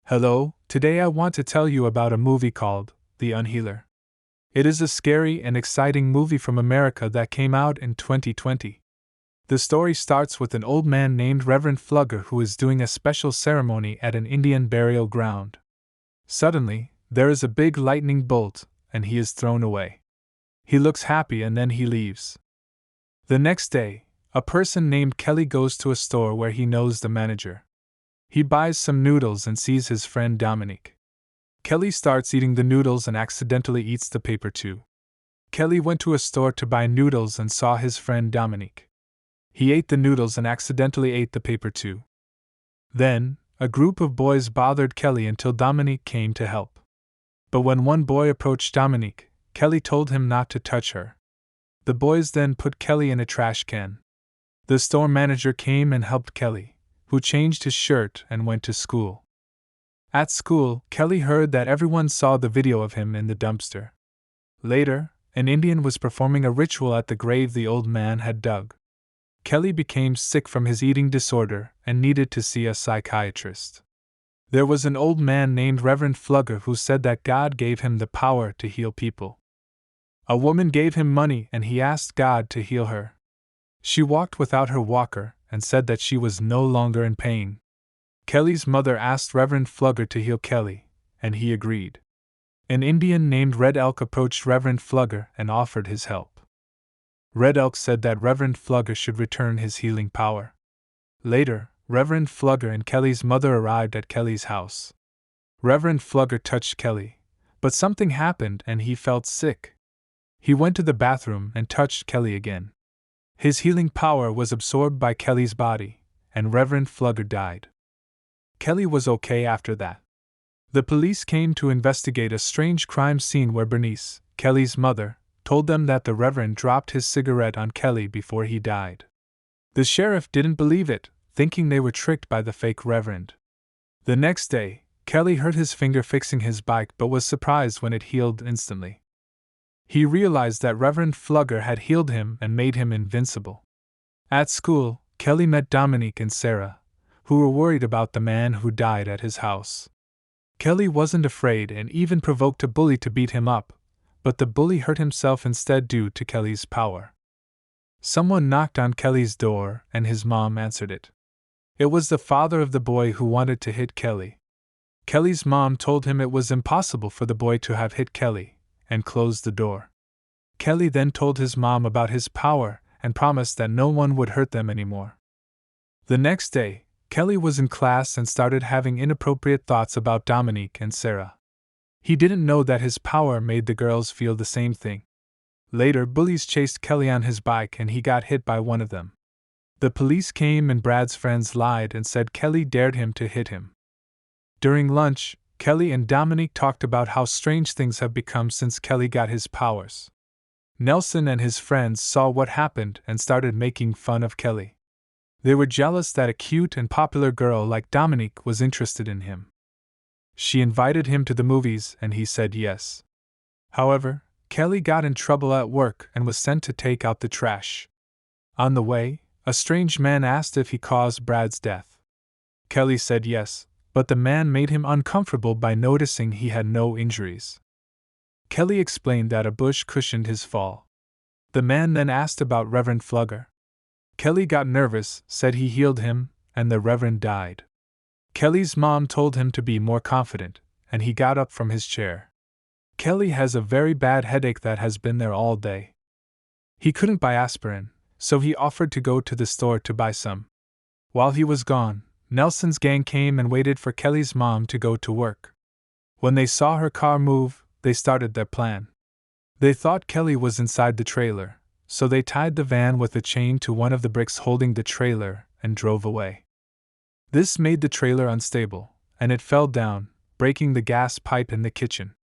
Hello, today I want to tell you about a movie called The Unhealer. It is a scary and exciting movie from America that came out in 2020. The story starts with an old man named Reverend Flugger who is doing a special ceremony at an Indian burial ground. Suddenly, there is a big lightning bolt, and he is thrown away. He looks happy and then he leaves. The next day, a person named Kelly goes to a store where he knows the manager. He buys some noodles and sees his friend Dominique. Kelly starts eating the noodles and accidentally eats the paper too. Kelly went to a store to buy noodles and saw his friend Dominique. He ate the noodles and accidentally ate the paper too. Then, a group of boys bothered Kelly until Dominique came to help. But when one boy approached Dominique, Kelly told him not to touch her. The boys then put Kelly in a trash can. The store manager came and helped Kelly, who changed his shirt and went to school. At school, Kelly heard that everyone saw the video of him in the dumpster. Later, an Indian was performing a ritual at the grave the old man had dug. Kelly became sick from his eating disorder and needed to see a psychiatrist. There was an old man named Reverend Flugger who said that God gave him the power to heal people. A woman gave him money and he asked God to heal her. She walked without her walker and said that she was no longer in pain. Kelly's mother asked Reverend Flugger to heal Kelly, and he agreed. An Indian named Red Elk approached Reverend Flugger and offered his help. Red Elk said that Reverend Flugger should return his healing power. Later, Reverend Flugger and Kelly's mother arrived at Kelly's house. Reverend Flugger touched Kelly, but something happened and he felt sick. He went to the bathroom and touched Kelly again. His healing power was absorbed by Kelly's body, and Reverend Flugger died. Kelly was okay after that. The police came to investigate a strange crime scene where Bernice, Kelly's mother, told them that the Reverend dropped his cigarette on Kelly before he died. The sheriff didn't believe it, thinking they were tricked by the fake Reverend. The next day, Kelly hurt his finger fixing his bike but was surprised when it healed instantly. He realized that Reverend Flugger had healed him and made him invincible. At school, Kelly met Dominique and Sarah, who were worried about the man who died at his house. Kelly wasn't afraid and even provoked a bully to beat him up, but the bully hurt himself instead due to Kelly's power. Someone knocked on Kelly's door and his mom answered it. It was the father of the boy who wanted to hit Kelly. Kelly's mom told him it was impossible for the boy to have hit Kelly, and closed the door. Kelly then told his mom about his power and promised that no one would hurt them anymore. The next day, Kelly was in class and started having inappropriate thoughts about Dominique and Sarah. He didn't know that his power made the girls feel the same thing. Later, bullies chased Kelly on his bike and he got hit by one of them. The police came and Brad's friends lied and said Kelly dared him to hit him. During lunch, Kelly and Dominique talked about how strange things have become since Kelly got his powers. Nelson and his friends saw what happened and started making fun of Kelly. They were jealous that a cute and popular girl like Dominique was interested in him. She invited him to the movies and he said yes. However, Kelly got in trouble at work and was sent to take out the trash. On the way, a strange man asked if he caused Brad's death. Kelly said yes, but the man made him uncomfortable by noticing he had no injuries. Kelly explained that a bush cushioned his fall. The man then asked about Reverend Flugger. Kelly got nervous, said he healed him, and the Reverend died. Kelly's mom told him to be more confident, and he got up from his chair. Kelly has a very bad headache that has been there all day. He couldn't buy aspirin, so he offered to go to the store to buy some. While he was gone, Nelson's gang came and waited for Kelly's mom to go to work. When they saw her car move, they started their plan. They thought Kelly was inside the trailer, so they tied the van with a chain to one of the bricks holding the trailer and drove away. This made the trailer unstable, and it fell down, breaking the gas pipe in the kitchen.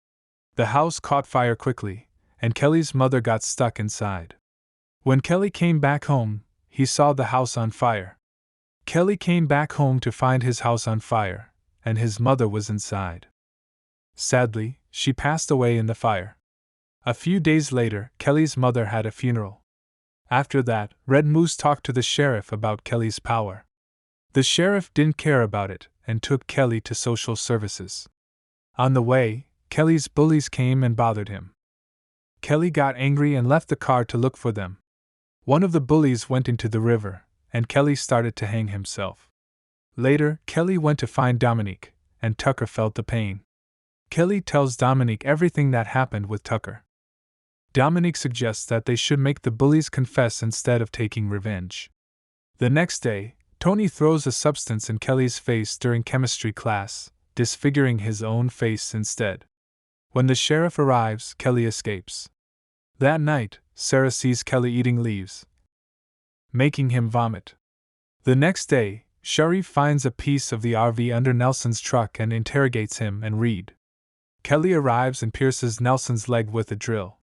The house caught fire quickly, and Kelly's mother got stuck inside. When Kelly came back home, he saw the house on fire. Kelly came back home to find his house on fire, and his mother was inside. Sadly, she passed away in the fire. A few days later, Kelly's mother had a funeral. After that, Red Moose talked to the sheriff about Kelly's power. The sheriff didn't care about it, and took Kelly to social services. On the way, Kelly's bullies came and bothered him. Kelly got angry and left the car to look for them. One of the bullies went into the river, and Kelly started to hang himself. Later, Kelly went to find Dominique, and Tucker felt the pain. Kelly tells Dominique everything that happened with Tucker. Dominique suggests that they should make the bullies confess instead of taking revenge. The next day, Tony throws a substance in Kelly's face during chemistry class, disfiguring his own face instead. When the sheriff arrives, Kelly escapes. That night, Sarah sees Kelly eating leaves, making him vomit. The next day, Sharif finds a piece of the RV under Nelson's truck and interrogates him and Reed. Kelly arrives and pierces Nelson's leg with a drill.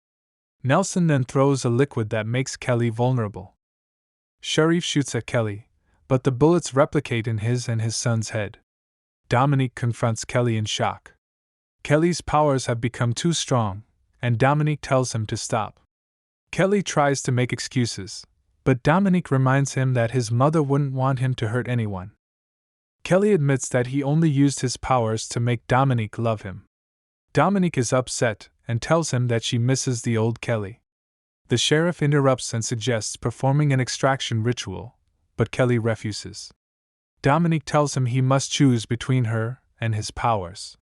Nelson then throws a liquid that makes Kelly vulnerable. Sharif shoots at Kelly, but the bullets replicate in his and his son's head. Dominique confronts Kelly in shock. Kelly's powers have become too strong, and Dominique tells him to stop. Kelly tries to make excuses, but Dominique reminds him that his mother wouldn't want him to hurt anyone. Kelly admits that he only used his powers to make Dominique love him. Dominique is upset and tells him that she misses the old Kelly. The sheriff interrupts and suggests performing an extraction ritual, but Kelly refuses. Dominique tells him he must choose between her and his powers.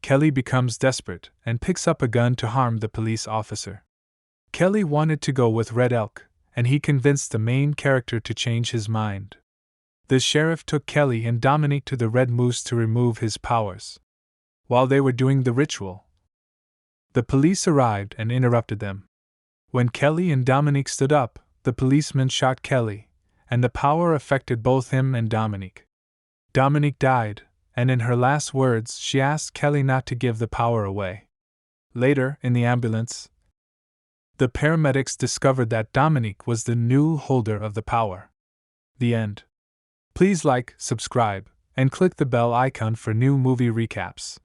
Kelly becomes desperate and picks up a gun to harm the police officer. Kelly wanted to go with Red Elk, and he convinced the main character to change his mind. The sheriff took Kelly and Dominique to the Red Moose to remove his powers. While they were doing the ritual, the police arrived and interrupted them. When Kelly and Dominique stood up, the policeman shot Kelly, and the power affected both him and Dominique. Dominique died, and in her last words she asked Kelly not to give the power away. Later, in the ambulance, the paramedics discovered that Dominique was the new holder of the power. The end. Please like, subscribe, and click the bell icon for new movie recaps.